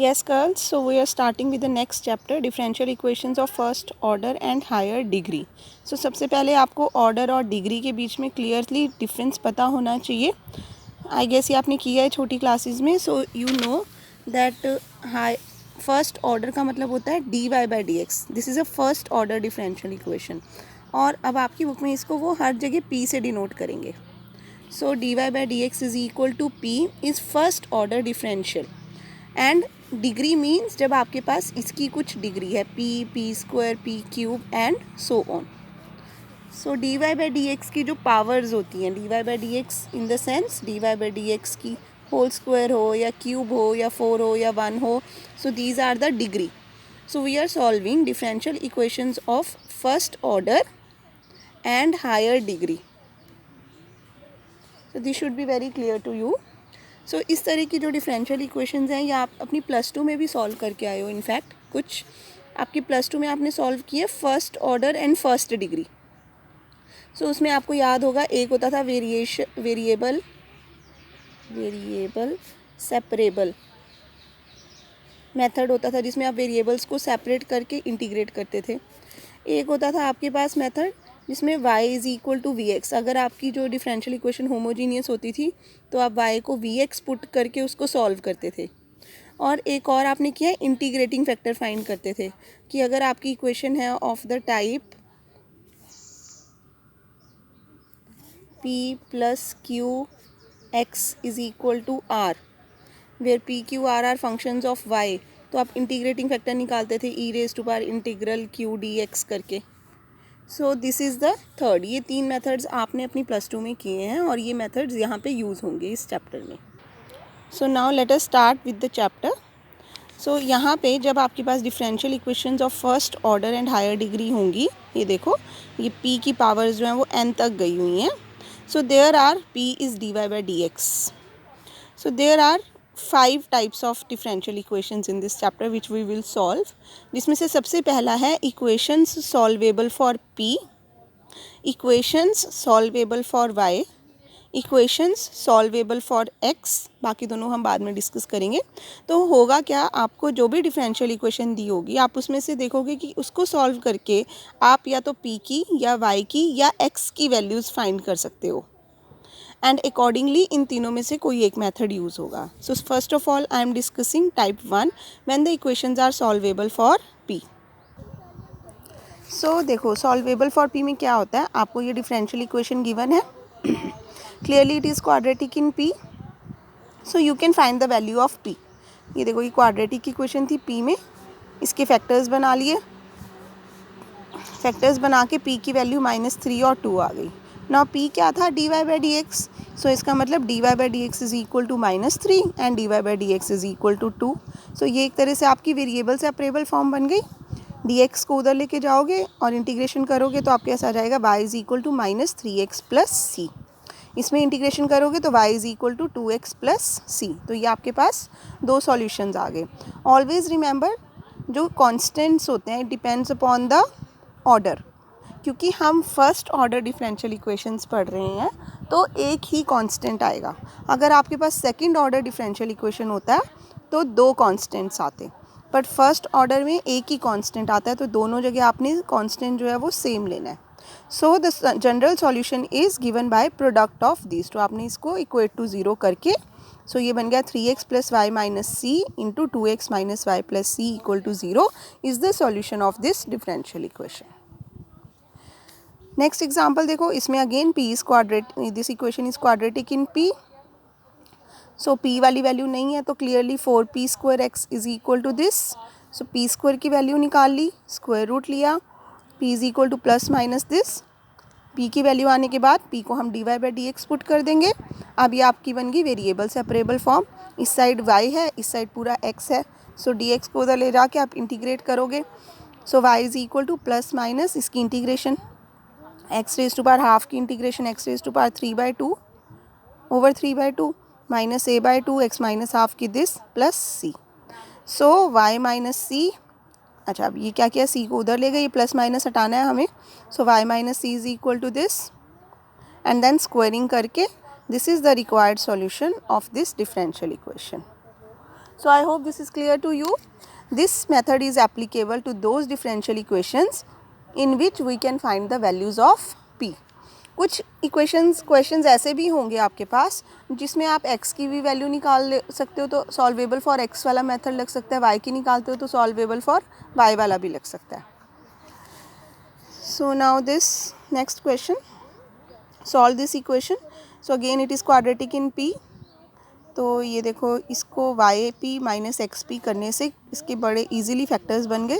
Yes girls, so we are starting with the next chapter, differential equations of first order and higher degree. So सबसे पहले आपको order और degree के बीच में clearly difference पता होना चाहिए. आई गेस ये आपने किया है छोटी क्लासेस में. So you know that high first order का मतलब होता है d y by d x. This is a first order differential equation. और अब आपकी बुक में इसको वो हर जगह पी से डिनोट करेंगे. So d y by d x is equal to p is first order differential. And degree means जब आपके पास इसकी कुछ डिग्री है, p, p square, p cube and so on. So d y by d x की जो powers होती हैं, d y by d x in the sense d y by d x की होल स्क्वायर हो या cube हो या 4 हो या 1 हो, so these are the degree. So we are solving differential equations of first order and higher degree. So this should be very clear to you. So इस तरह की जो डिफरेंशियल इक्वेशंस हैं, ये आप अपनी +2 में भी सॉल्व करके आए हो. इनफैक्ट कुछ आपकी +2 में आपने सॉल्व किए first order and first degree. So उसमें आपको याद होगा एक होता था वेरिएबल सेपरेबल मेथड होता था, जिसमें आप वेरिएबल्स को सेपरेट करके इंटीग्रेट करते थे. एक होता था आपके पास मेथड जिसमें y is equal to v x. अगर आपकी जो डिफरेंशियल इक्वेशन होमोजीनियस होती थी तो आप y को वी एक्स पुट करके उसको सॉल्व करते थे. और एक और आपने किया इंटीग्रेटिंग फैक्टर फाइंड करते थे कि अगर आपकी इक्वेशन है of the type p plus q x is equal to r, where p q r are functions of y, तो आप इंटीग्रेटिंग फैक्टर निकालते थे e raise to power integral q d x करके. So this is the third. ये 3 methods आपने अपनी +2 में किए हैं और ये मेथड्स यहाँ पे यूज़ होंगे इस चैप्टर में. So now let us start with the chapter. So यहाँ पे जब आपके पास differential equations of first order and higher degree होंगी, ये देखो ये p की पावर्स जो हैं वो n तक गई हुई हैं. So there are p is d y by d x. So there are 5 types of differential equations in this chapter which we will solve. जिसमें से सबसे पहला है equations solvable for p, equations solvable for y, equations solvable for x. बाकी दोनों हम बाद में डिस्कस करेंगे. तो होगा क्या, आपको जो भी डिफरेंशियल इक्वेशन दी होगी आप उसमें से देखोगे कि उसको सॉल्व करके आप या तो p की या y की या x की वैल्यूज़ फाइंड कर सकते हो. एंड अकॉर्डिंगली इन तीनों में से कोई एक मेथड यूज़ होगा. So first of all I am discussing type 1 when the equations are solvable for p. So देखो सॉल्वेबल फॉर p में क्या होता है, आपको ये डिफरेंशियल इक्वेशन गिवन है. Clearly it is quadratic in p, so you can find the value of p. ये देखो ये क्वाड्रेटिक की इक्वेशन थी p में, इसके फैक्टर्स बना लिए. फैक्टर्स बना के p की वैल्यू -3 और 2 आ गई. नाउ p क्या था, d y by d x. So इसका मतलब d y by d x is equal to -3 and d y by d x is equal to 2. So ये एक तरह से आपकी वेरिएबल सेपरेबल फॉर्म बन गई. डी एक्स को उधर लेके जाओगे और इंटीग्रेशन करोगे तो आपके पास आ जाएगा y is equal to -3x plus c. इसमें इंटीग्रेशन करोगे तो y is equal to 2x plus c. तो ये आपके पास 2 सॉल्यूशंस आ गए. ऑलवेज रिमेंबर जो कॉन्स्टेंट्स होते हैं it depends upon the order. क्योंकि हम फर्स्ट ऑर्डर डिफरेंशियल इक्वेशंस पढ़ रहे हैं तो एक ही कांस्टेंट आएगा. अगर आपके पास सेकंड ऑर्डर डिफरेंशियल इक्वेशन होता है तो 2 कांस्टेंट्स आते हैं. बट फर्स्ट ऑर्डर में एक ही कांस्टेंट आता है, तो दोनों जगह आपने कांस्टेंट जो है वो सेम लेना है. सो the general solution is given by product of this. तो आपने इसको इक्वेट टू 0 करके सो ये बन गया 3x plus y minus c into 2x minus y plus c equal to 0 is the solution of this differential equation. Next example देखो, इसमें again p is quadratic, this equation is quadratic in p. So p वाली value नहीं है तो clearly 4p square x is equal to this. So p square की value निकाल ली, square root लिया, p is equal to plus minus this. p की value आने के बाद p को हम d y by d x put कर देंगे. अब ये आपकी बन गई वेरिएबल सेपरेबल फॉर्म. इस साइड y है, इस साइड पूरा x है. सो डी एक्स को उधर ले जाके आप इंटीग्रेट करोगे. So y is equal to plus minus इसकी integration, x raise to power half की integration x raise to power 3/2 over 3/2 minus a by 2 x minus half की this plus c. So y minus c, अच्छा अब ये क्या किया, c को उधर ले गए, ये प्लस माइनस हटाना है हमें. So y minus c is equal to this and then squaring करके this is the required solution of this differential equation. So I hope this is clear to you. This method is applicable to those differential equations in which we can find the values of p. कुछ questions ऐसे भी होंगे आपके पास जिसमें आप x की भी value निकाल सकते हो, तो सॉल्वेबल फॉर x वाला मेथड लग सकता है, y की निकालते हो तो सॉल्वेबल फॉर y वाला भी लग सकता है. So now this next question, solve this equation. So again it is quadratic in p. तो ये देखो, इसको y p minus x p करने से इसके बड़े इजीली फैक्टर्स बन गए.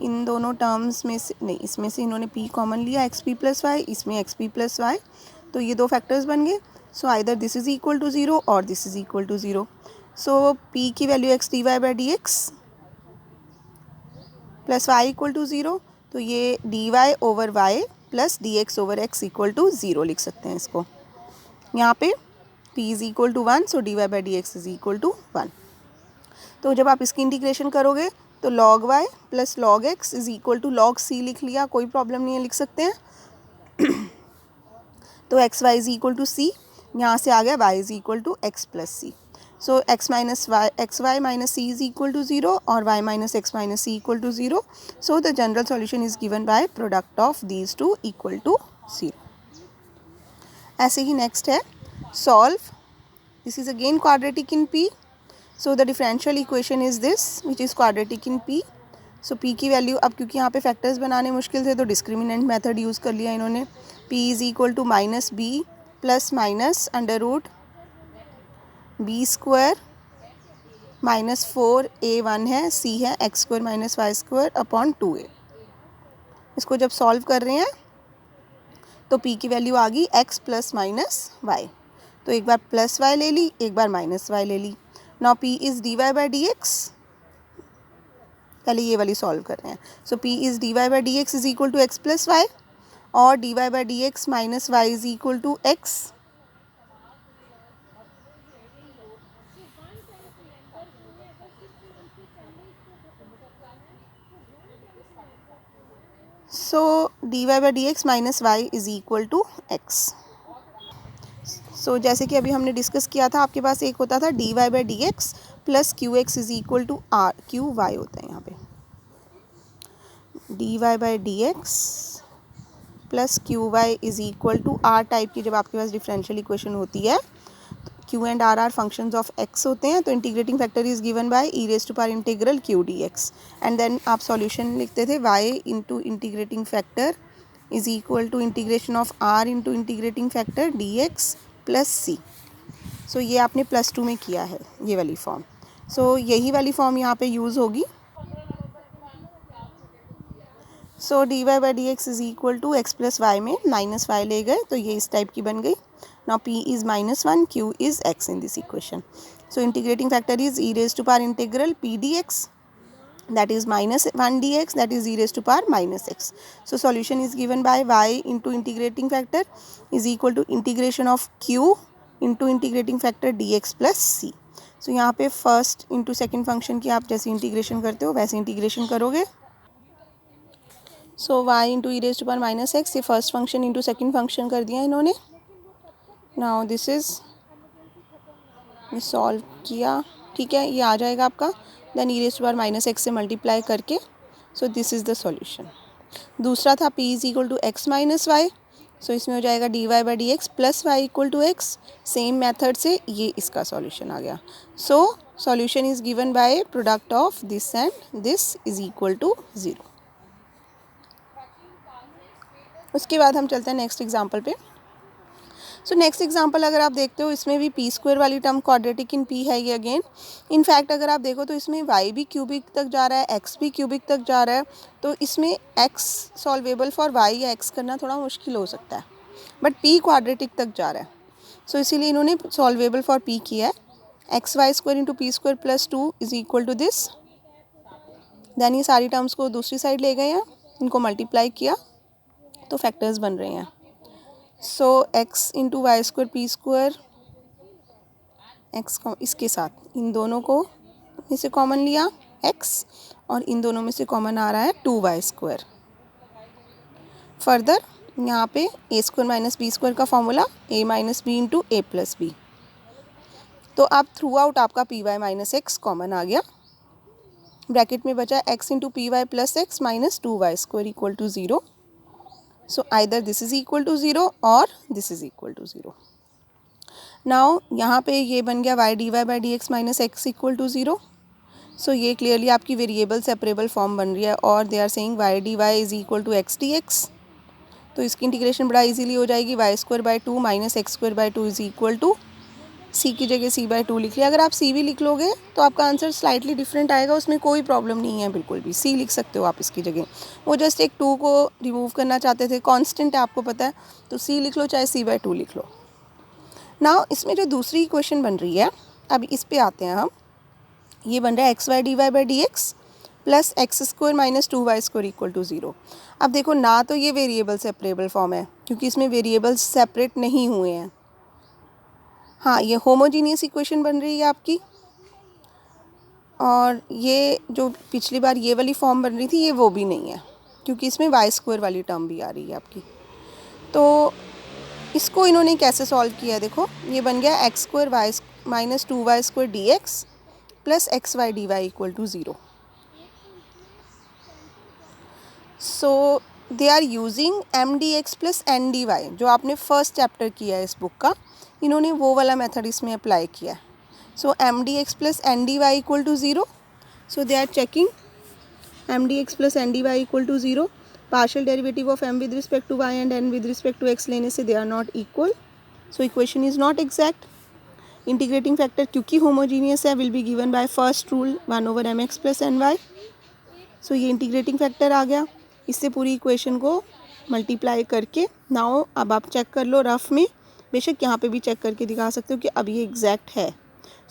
इन दोनों टर्म्स में से नहीं, इसमें से इन्होंने p कॉमन लिया, एक्स पी प्लस वाई, इसमें एक्स पी प्लस वाई, तो ये दो फैक्टर्स बन गए. So either this is equal to zero और this is equal to zero. So p की value x d y by d x plus y equal to zero, तो ये d y over y plus d x over x equal to zero लिख सकते हैं इसको. यहाँ पे p is equal to 1, so d y by d x is equal to 1. तो जब आप इसकी इंटीग्रेशन करोगे तो log y plus log x is equal to log c लिख लिया, कोई प्रॉब्लम नहीं है, लिख सकते हैं. तो x y is equal to c, यहाँ से आ गया y is equal to x plus c. So x y minus c is equal to zero और y minus x minus c equal to zero. So the general solution is given by product of these two equal to zero. ऐसे ही next है solve. This is again quadratic in p. So the differential equation is this which is quadratic in p. So p की value, अब क्योंकि यहाँ पे factors बनाने मुश्किल थे तो डिस्क्रिमिनेंट मेथड यूज़ कर लिया इन्होंने. p is equal to minus b plus minus under root b square minus 4a1 है, c है x square minus y square upon 2a. इसको जब सॉल्व कर रहे हैं तो p की वैल्यू आ गई x प्लस माइनस वाई. तो एक बार प्लस वाई ले ली, एक बार माइनस वाई ले ली. Now p is d y by d x, पहले ये वाली सॉल्व कर रहे हैं. So p is d y by d x is equal to x plus y और d y by d x minus y is equal to x. So d y by d x minus y is equal to x. So जैसे कि अभी हमने discuss किया था, आपके पास एक होता था d y by d x plus q x is equal to r, q y होता है यहाँ पे. D y by d x plus q y is equal to r type की जब आपके पास डिफरेंशियल इक्वेशन होती है, q and r functions of x होते हैं, तो integrating factor is given by e raise to power integral q d x. And then आप सॉल्यूशन लिखते थे y into integrating factor is equal to integration of r into integrating factor d x plus c. So ये आपने plus 2 में किया है, ये वाली फॉर्म. सो यही वाली फॉर्म यहाँ पे यूज़ होगी. So d y by d x is equal to x plus y में माइनस वाई ले गए तो ये इस टाइप की बन गई. Now p is minus 1, q is x in this equation. So integrating factor is e raised to power integral p dx, that is minus 1 dx, that is e raised to power minus x. So solution is given by y into integrating factor is equal to integration of q into integrating factor dx plus c. So यहाँ पे first into second function की आप जैसे integration करते हो वैसे integration करोगे. So y into e raise to power minus x, ये first function into second function कर दिया इन्होंने. नाउ दिस इज़, ये सॉल्व किया, ठीक है, ये आ जाएगा आपका. Then e raise to power minus x से मल्टीप्लाई करके, so this is the solution. दूसरा था p is equal to x minus y, so इसमें हो जाएगा d y by d x plus y equal to x. Same method से ये इसका सॉल्यूशन आ गया. So solution is given by product of this and this is equal to zero. उसके बाद हम चलते हैं नेक्स्ट एग्जाम्पल पे. सो नेक्स्ट एग्जांपल अगर आप देखते हो, इसमें भी पी स्क्वायर वाली टर्म क्वाड्रेटिक इन पी है ये अगेन. इनफैक्ट अगर आप देखो तो इसमें वाई भी क्यूबिक तक जा रहा है, एक्स भी क्यूबिक तक जा रहा है, तो इसमें एक्स सॉल्वेबल फॉर वाई या एक्स करना थोड़ा मुश्किल हो सकता है, बट पी क्वाड्रेटिक तक जा रहा है. सो इसीलिए इन्होंने सॉल्वेबल फॉर पी किया है. X y square into p square plus 2 is equal to this. Then ये सारी टर्म्स को दूसरी साइड ले गए हैं, इनको मल्टीप्लाई किया तो फैक्टर्स बन रहे हैं. So x into y square p square, x इसके साथ इन दोनों को में से कॉमन लिया एक्स, और इन दोनों में से कॉमन आ रहा है 2y स्क्वायर. फर्दर यहाँ पे a square minus b square का formula a minus b into a plus b. तो अब थ्रू आउट आपका p y minus x common आ गया, ब्रैकेट में बचा x into p y plus x minus 2y square equal to 0. So either this is equal to 0 और this is equal to 0. Now यहाँ पे ये बन गया y dy by d x minus x equal to 0. So ये clearly आपकी variable separable form बन रही है, और they are saying y dy is equal to x d x. तो इसकी इंटीग्रेशन बड़ा इजीली हो जाएगी, y square by two minus x square by two is equal to c की जगह सी बाई टू लिख लिया. अगर आप सी भी लिख लोगे तो आपका आंसर स्लाइटली डिफरेंट आएगा, उसमें कोई प्रॉब्लम नहीं है, बिल्कुल भी सी लिख सकते हो आप इसकी जगह. वो जस्ट एक टू को रिमूव करना चाहते थे, कांस्टेंट है आपको पता है, तो सी लिख लो चाहे सी बाई टू लिख लो. नाउ इसमें जो दूसरी इक्वेशन बन रही है, अब इस पे आते हैं हम. ये बन रहा है x y d y by d x plus x square minus 2y square equal to 0. अब देखो ना, तो ये वेरिएबल सेपरेबल फॉर्म है क्योंकि इसमें वेरिएबल्स सेपरेट नहीं हुए हैं. हाँ, ये होमोजीनियस इक्वेशन बन रही है आपकी, और ये जो पिछली बार ये वाली फॉर्म बन रही थी ये वो भी नहीं है क्योंकि इसमें वाई स्क्वायर वाली टर्म भी आ रही है आपकी. तो इसको इन्होंने कैसे सॉल्व किया है, देखो ये बन गया x square y minus 2y square d x plus x y d y equal to 0. So they are using m d x plus n d y, जो आपने फर्स्ट चैप्टर किया है इस बुक का, इन्होंने वो वाला मेथड इसमें अप्लाई किया है. So m d x plus n d y equal to 0. So they are checking m d x plus n d y equal to 0. Partial derivative of m with respect to y and n with respect to x लेने से they are not equal. So equation is not exact. Integrating factor क्योंकि homogeneous है will be given by first rule 1 over m x plus N y. So ये integrating factor आ गया. इससे पूरी equation को multiply करके नाउ अब आप चेक कर लो रफ में, बेशक यहाँ पे भी चेक करके दिखा सकते हो कि अब ये एग्जैक्ट है.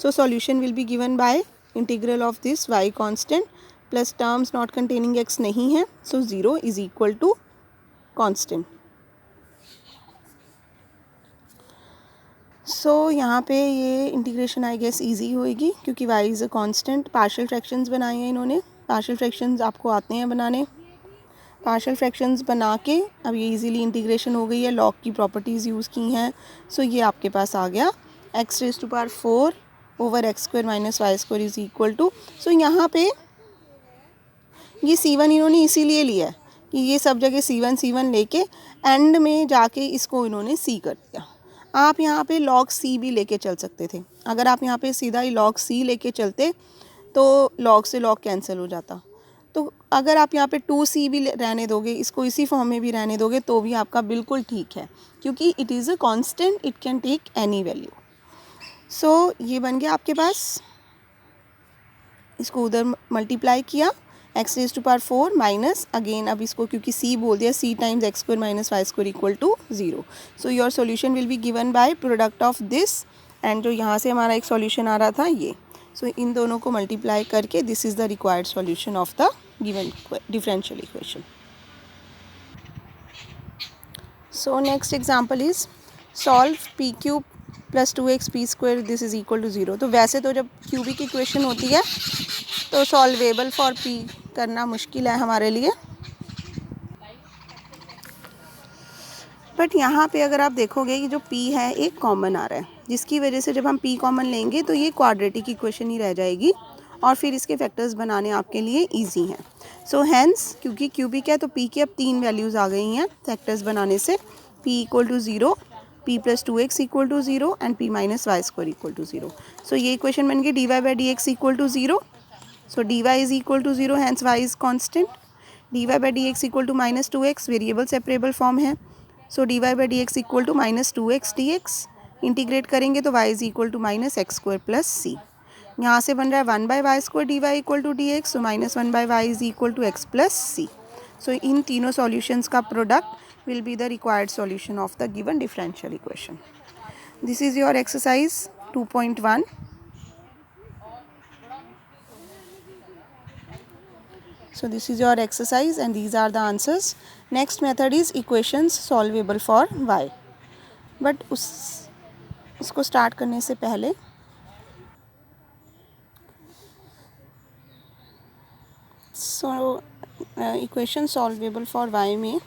So solution will be given by integral of this y constant plus terms not containing x नहीं है, so 0 is equal to constant. So यहाँ पे ये इंटीग्रेशन आई गेस ईजी होएगी क्योंकि y is a constant. Partial fractions बनाए हैं इन्होंने, पार्शियल फ्रैक्शंस आपको आते हैं बनाने. पार्शियल फ्रैक्शंस बना के अब ये इजीली इंटीग्रेशन हो गई है, लॉग की प्रॉपर्टीज़ यूज़ की हैं. सो ये आपके पास आ गया x raise to power 4 over x square minus y square is equal to. So यहाँ पे ये C1 इन्होंने इसीलिए लिया है कि ये सब जगह C1 लेके एंड में जाके इसको इन्होंने C कर दिया. आप यहाँ पे log C भी लेके चल सकते थे. अगर आप यहाँ पे सीधा ही log C लेके चलते तो log से log कैंसिल हो जाता. तो अगर आप यहाँ पे 2C भी रहने दोगे, इसको इसी फॉर्म में भी रहने दोगे तो भी आपका बिल्कुल ठीक है क्योंकि it is a constant, it can take any value. So ये बन गया आपके पास, इसको उधर मल्टीप्लाई किया x raise to power 4 minus again अब इसको क्योंकि C बोल दिया C times x square minus y square equal to 0. So your solution will be given by product of this and जो यहाँ से हमारा एक सॉल्यूशन आ रहा था ये. सो इन दोनों को मल्टीप्लाई करके this is the required solution of the given differential equation. So next example is solve p cube plus 2x p square this is equal to 0. तो वैसे तो जब क्यूबिक इक्वेशन होती है तो सॉल्वेबल फॉर पी करना मुश्किल है हमारे लिए, बट यहाँ पे अगर आप देखोगे कि जो p है एक कॉमन आ रहा है, जिसकी वजह से जब हम p कॉमन लेंगे तो ये क्वाड्रेटिक इक्वेशन ही रह जाएगी और फिर इसके फैक्टर्स बनाने आपके लिए इजी हैं. सो हैंस क्योंकि क्यूबिक है तो p की अब 3 वैल्यूज़ आ गई हैं फैक्टर्स बनाने से. p equal to 0, p plus 2x equal to 0 and p minus y square equal to 0. So ये इक्वेशन बन गई dy by d x equal to 0. So dy is equal to 0, hence y is constant. dy by dx equal to minus 2x, variable separable form है. So dy by dx equal to minus 2x dx. Integrate करेंगे तो y is equal to minus x square plus c. यहाँ से बन रहा है 1 by y square dy equal to dx, so minus 1 by y is equal to x plus c. So इन तीनों solutions का product will be the required solution of the given differential equation. This is your exercise 2.1. So this is your exercise and these are the answers. Next method is equations solvable for y. But उसको start करने से पहले so equation solvable for y में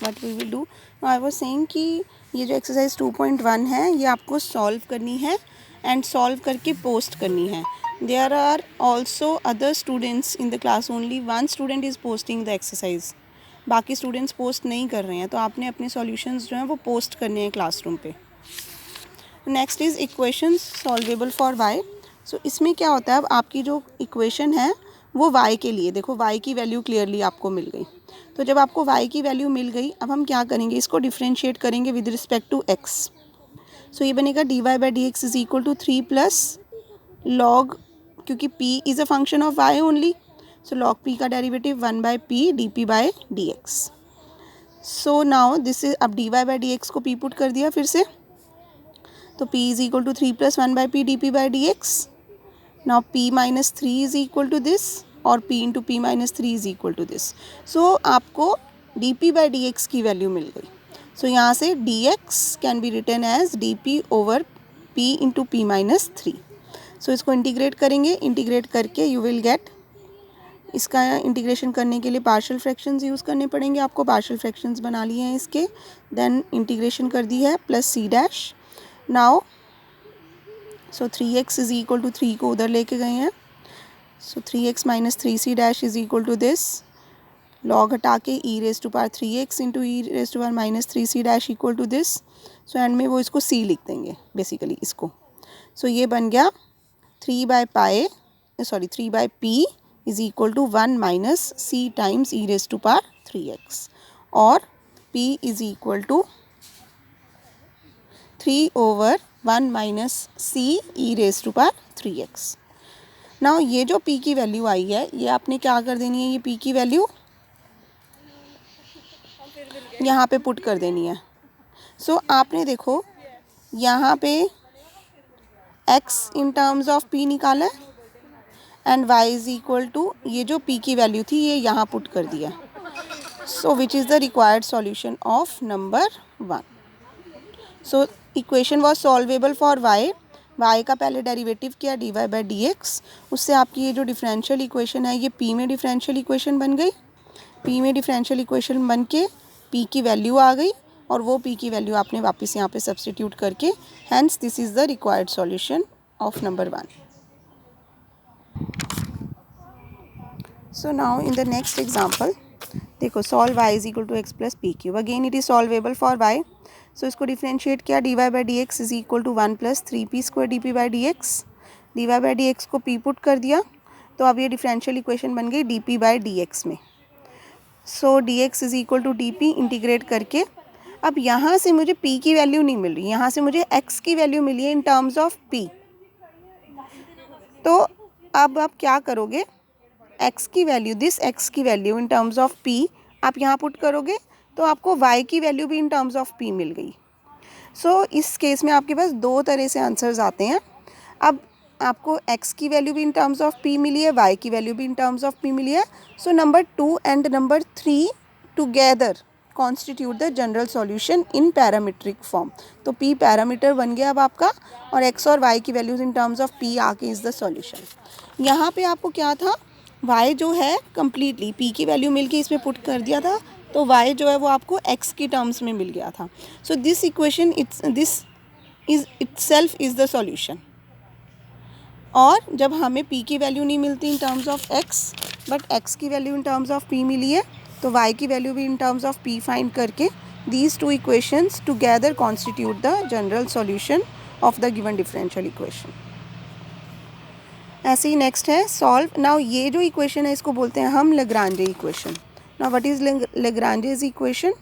what we will do. I was saying कि ये जो exercise 2.1 है ये आपको solve करनी है एंड सॉल्व करके पोस्ट करनी है. There are also other students in the class, only one student is posting the exercise. बाकी स्टूडेंट्स पोस्ट नहीं कर रहे हैं, तो आपने अपने सॉल्यूशंस जो हैं वो पोस्ट करने हैं क्लासरूम पे. Next is equations solvable for y. So इसमें क्या होता है, अब आपकी जो इक्वेशन है वो y के लिए, देखो y की वैल्यू क्लियरली आपको मिल गई. तो जब आपको y की वैल्यू मिल गई, अब हम क्या करेंगे, इसको डिफ्रेंशिएट करेंगे with respect to x. So ये बनेगा dy by d x is equal to 3 plus log, क्योंकि p is a function of y only, so log p का derivative 1 by p d p by d x. So now this is, अब dy by d x को p put कर दिया फिर से, तो p is equal to 3 plus 1 by p d p by d x. Now p minus 3 is equal to this और p into p minus 3 is equal to this. So आपको dp by dx की value मिल गई. So यहाँ से dx can be written as dp over p into p minus 3. So इसको integrate करेंगे, integrate करके you will get, इसका integration करने के लिए पार्शियल फ्रैक्शंस यूज़ करने पड़ेंगे आपको. पार्शियल फ्रैक्शंस बना लिए हैं इसके, देन इंटीग्रेशन कर दी है plus c dash. Now so 3x is equal to 3 को उधर लेके गए हैं, so 3x minus 3c dash is equal to this. Log हटा के e raise to power 3x into e raise to power minus 3c dash equal to this. So एंड में वो इसको c लिख देंगे बेसिकली इसको. सो ये बन गया 3 by p is equal to 1 minus c times e raise to power 3x, और p is equal to 3 over 1 minus c e raise to power 3x. Now ये जो p की वैल्यू आई है, ये आपने क्या कर देनी है, ये p की वैल्यू यहाँ पे पुट कर देनी है. सो आपने देखो यहाँ पे x in terms of p निकाला है and y is equal to, ये जो p की वैल्यू थी ये यहाँ पुट कर दिया. So which is the required solution of number 1. So equation was solvable for y का पहले डेरिवेटिव किया dy बाई डी एक्स, उससे आपकी ये जो डिफरेंशियल इक्वेशन है ये p में डिफरेंशियल इक्वेशन बन गई. p में डिफरेंशियल इक्वेशन बन के p की वैल्यू आ गई, और वो p की वैल्यू आपने वापस यहाँ पे सब्स्टिट्यूट करके, hence this is the required solution of number 1. So now in the next example देखो, solve y is equal to x plus p cube. Again it is solvable for y. So इसको differentiate किया, d y by d x is equal to 1 plus 3p square d p by d x. D y by d x को p put कर दिया, तो अब ये differential equation बन गई d p by d x में. So d x is equal to d p, integrate करके, अब यहाँ से मुझे p की वैल्यू नहीं मिल रही, यहाँ से मुझे x की वैल्यू मिली है इन टर्म्स ऑफ p. तो अब आप क्या करोगे, x की वैल्यू, दिस x की value in terms of p आप यहाँ पुट करोगे, तो आपको y की वैल्यू भी इन टर्म्स ऑफ p मिल गई. सो इस केस में आपके पास दो तरह से आंसर्स आते हैं. अब आपको x की वैल्यू भी इन टर्म्स ऑफ p मिली है, y की वैल्यू भी इन टर्म्स ऑफ p मिली है. So number 2 and number 3 together constitute the general solution in parametric form. तो p पैरामीटर बन गया अब आपका, और x और y की values in terms of p आके इज़ द सॉल्यूशन. यहाँ पे आपको क्या था, y जो है कम्प्लीटली p की वैल्यू मिल के इसमें पुट कर दिया था, तो y जो है वो आपको x की टर्म्स में मिल गया था. So this equation this is itself is the solution. और जब हमें p की वैल्यू नहीं मिलती in terms of x, but x की value in terms of p मिली है, तो y की वैल्यू भी in terms of p find करके these two equations together constitute the general solution of the given differential equation. ऐसे ही next है सॉल्व. नाउ ये जो इक्वेशन है इसको बोलते हैं हम Lagrange equation. Now what is Lagrange's equation,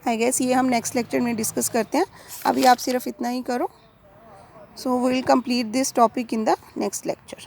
I guess ये हम नेक्स्ट लेक्चर में डिस्कस करते हैं. अभी आप सिर्फ इतना ही करो. So we will complete this topic in the next lecture.